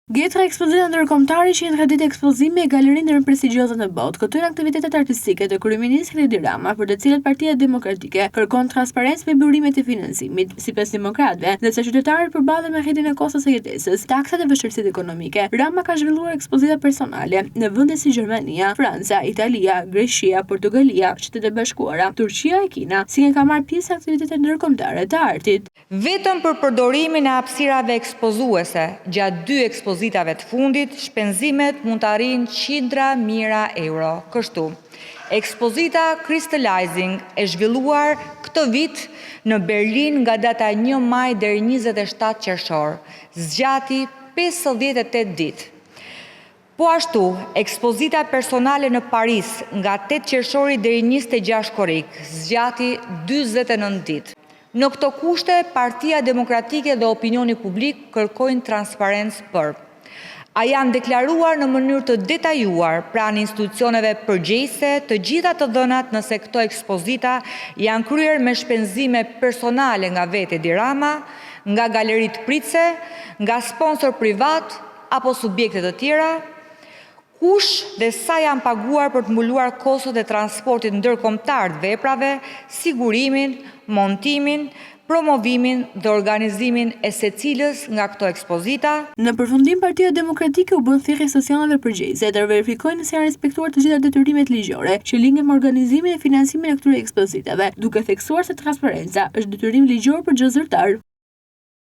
Gjetra ekspozita ndërkombëtare që janë traditë ekspozimi e galerinë më prestigjioze në botë. Këto janë aktivitetet artistike të kryeministrit Edi Rama, për të cilat Partia Demokratike kërkon transparencë me burimet e financimit. Sipas demokratëve, ndërsa qytetarët përballen me rrjetin e kostos së jetesës, taksat e vështirësitë ekonomike, Rama ka zhvilluar ekspozita personale në vende si Gjermania, Franca, Italia, Greqia, Portugalia, Shtetet e Bashkuara, Turqia e Kina, si ka marrë pjesë në aktivitete ndërkombëtare të artit. Vetëm për përdorimin e hapësirave ekspozuese gjatë 2 ekspozitave të fundit, shpenzimet mund të arrijnë qindra mijëra euro. Kështu, ekspozita Crystallizing e zhvilluar këtë vit në Berlin nga data 1 maj deri 27 qershor, zgjati 58 ditë. Po ashtu, ekspozita personale në Paris nga 8 qershori deri 26 korrik, zgjati 49 ditë. Në këto kushte, Partia Demokratike dhe opinioni publik kërkojnë transparencë për: a janë deklaruar në mënyrë të detajuar pranë institucioneve përgjegjëse të gjitha të dhënat nëse këto ekspozita janë kryer me shpenzime personale nga vetë Edi Rama, nga galeritë pritse, nga sponsor privat apo subjekte të tjera, kush dhe sa janë paguar për të mbuluar kostot e transportit ndërkombëtar të veprave, sigurimin, montimin, promovimin dhe organizimin e secilës nga këto ekspozita. Në përfundim, Partia Demokratike u bën thirrje institucioneve përgjegjëse të verifikojnë se janë respektuar të gjitha detyrimet ligjore që lidhen me organizimin e financimin e këtyre ekspozitave, duke theksuar se transparenca është detyrim ligjor për çdo zyrtar.